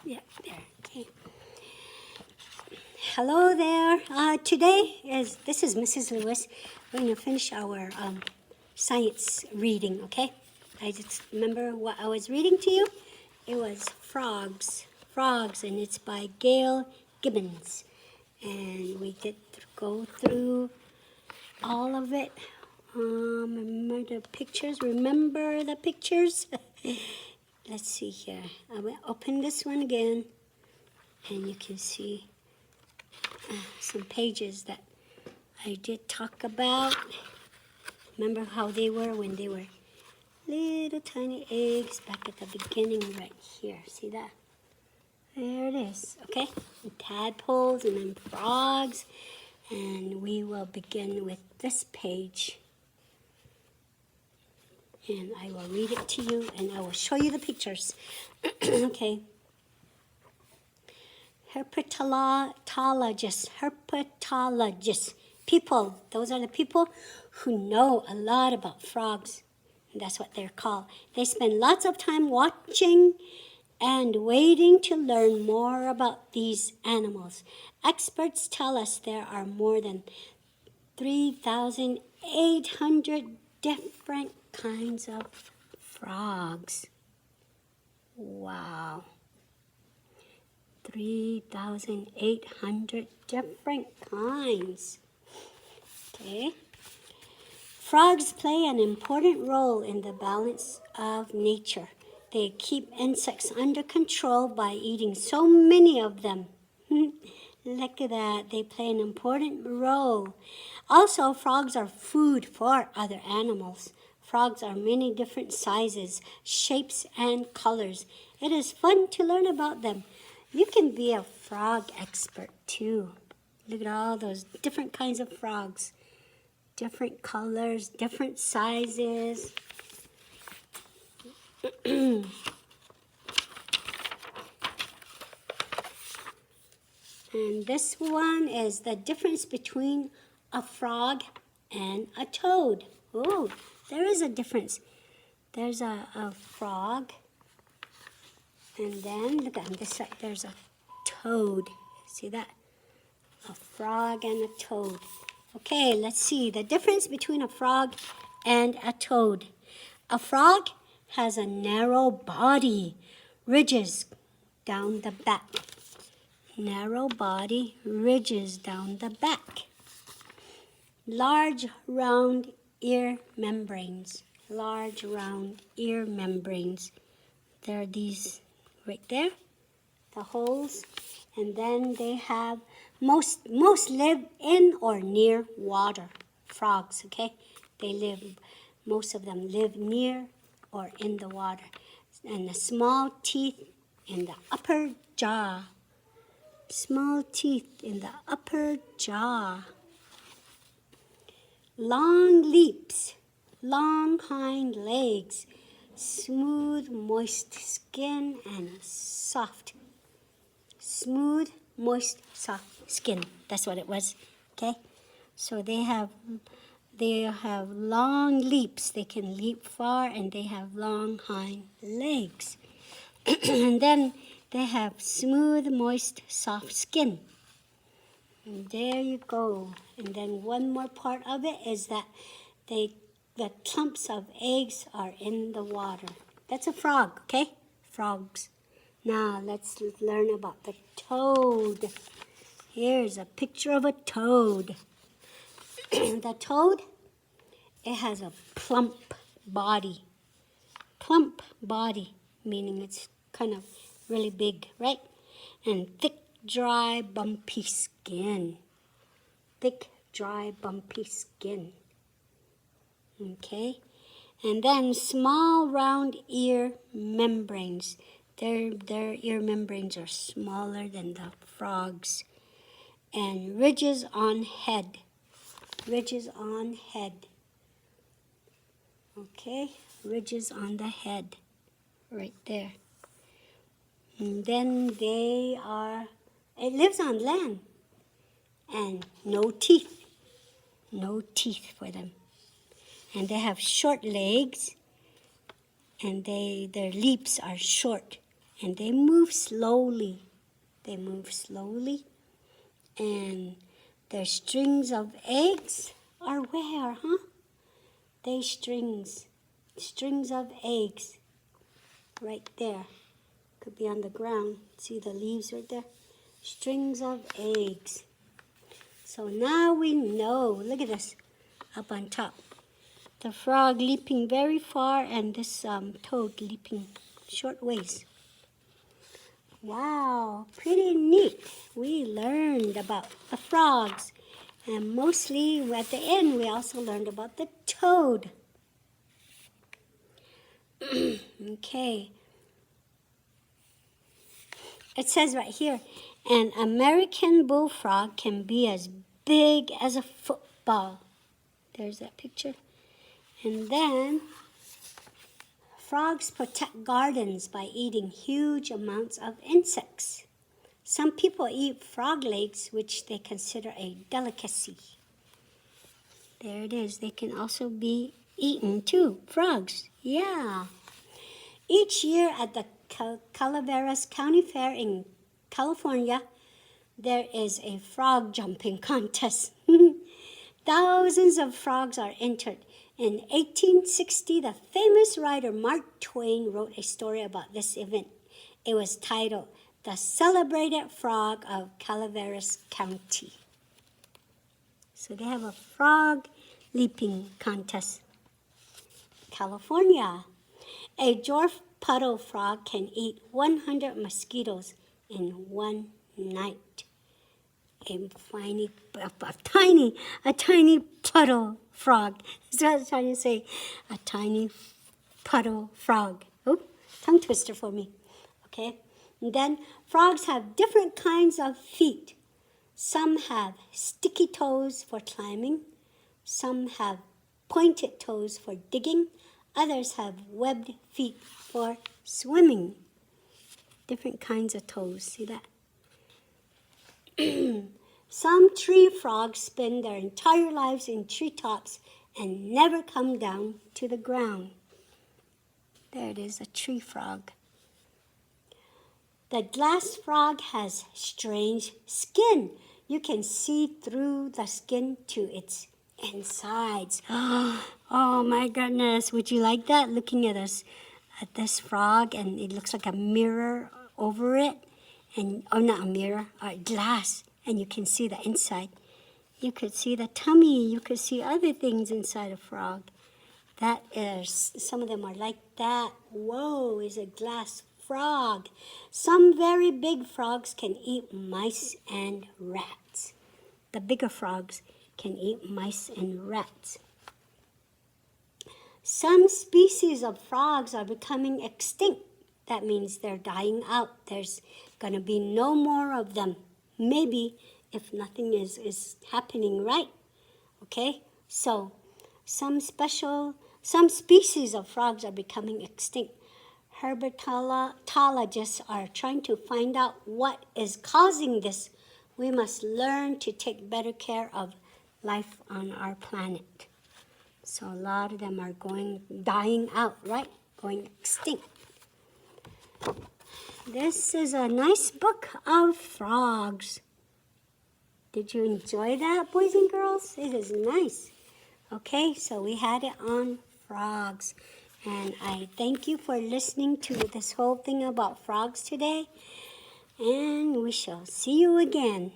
Yeah, there. Okay. Hello there. This is Mrs. Lewis. We're going to finish our science reading, okay? I just remember what I was reading to you. It was Frogs, and it's by Gail Gibbons. And we get to go through all of it. Remember the pictures? Remember the pictures? Let's see here. I will open this one again, and you can see some pages that I did talk about. Remember how they were when they were little tiny eggs back at the beginning right here. See that? There it is, okay? And tadpoles and then frogs. And we will begin with this page. And I will read it to you and I will show you the pictures. Okay. Herpetologists. People, those are the people who know a lot about frogs. That's what they're called. They spend lots of time watching and waiting to learn more about these animals. Experts tell us there are more than 3,800 different kinds of frogs. Wow. 3,800 different kinds. Okay. Frogs play an important role in the balance of nature. They keep insects under control by eating so many of them. Look at that. They play an important role. Also, frogs are food for other animals. Frogs are many different sizes, shapes, and colors. It is fun to learn about them. You can be a frog expert too. Look at all those different kinds of frogs. Different colors, different sizes. And this one is the difference between a frog and a toad. Oh, there is a difference. There's a frog. And then, look on this side, there's a toad. See that? A frog and a toad. Okay, let's see the difference between a frog and a toad. A frog has a narrow body, ridges down the back. Narrow body, ridges down the back. Large, round ear membranes. Large, round ear membranes. There are these right there, the holes. And then they have, most live in or near water. Frogs, okay? Most of them live near or in the water. And the small teeth in the upper jaw. Small teeth in the upper jaw. Long leaps, long hind legs, smooth, moist skin, and soft. Smooth, moist, soft skin. That's what it was, okay? So they have long leaps. They can leap far, and they have long hind legs. And then they have smooth, moist, soft skin. And there you go. And then one more part of it is that the clumps of eggs are in the water. That's a frog, okay? Frogs. Now let's learn about the toad. Here's a picture of a toad. The toad, it has a plump body. Plump body, meaning it's kind of really big, right? And thick, dry, bumpy skin. Thick, dry, bumpy skin. Okay? And then small, round ear membranes. Their ear membranes are smaller than the frogs. And ridges on head. Ridges on head. Okay? Ridges on the head. Right there. And then it lives on land. And no teeth. No teeth for them. And they have short legs. And their leaps are short. and they move slowly. They move slowly, and their strings of eggs are where, huh? They strings of eggs right there. Could be on the ground. See the leaves right there? Strings of eggs. So now we know. Look at this up on top. The frog leaping very far and this toad leaping short ways. Wow, pretty neat. We learned about the frogs. And mostly at the end we also learned about the toad. Okay. It says right here, an American bullfrog can be as big as a football. There's that picture. And then, frogs protect gardens by eating huge amounts of insects. Some people eat frog legs, which they consider a delicacy. There it is. They can also be eaten too. Frogs. Yeah. Each year at the Calaveras County Fair in California, there is a frog jumping contest. Thousands of frogs are entered. In 1860, the famous writer Mark Twain wrote a story about this event. It was titled, "The Celebrated Frog of Calaveras County." So they have a frog leaping contest. California. A dwarf puddle frog can eat 100 mosquitoes in one night. A tiny puddle frog. That's what I was trying to say. A tiny puddle frog. Oh, tongue twister for me. Okay. And then frogs have different kinds of feet. Some have sticky toes for climbing. Some have pointed toes for digging. Others have webbed feet for swimming. Different kinds of toes. See that? Some tree frogs spend their entire lives in treetops and never come down to the ground. There it is, a tree frog. The glass frog has strange skin. You can see through the skin to its insides. Oh my goodness, would you like that? Looking at this frog, and it looks like a mirror over it, and not a mirror, glass, and you can see the inside. You could see the tummy. You could see other things inside a frog. That is, some of them are like that. Whoa, is a glass frog. Some very big frogs can eat mice and rats. The bigger frogs can eat mice and rats. Some species of frogs are becoming extinct. That means they're dying out. There's going to be no more of them. Maybe if nothing is happening right. Okay? So some species of frogs are becoming extinct. Herpetologists are trying to find out what is causing this. We must learn to take better care of life on our planet. So a lot of them are dying out, right? Going extinct. This is a nice book of frogs. Did you enjoy that, boys and girls? It is nice. Okay, so we had it on frogs. And I thank you for listening to this whole thing about frogs today. And we shall see you again.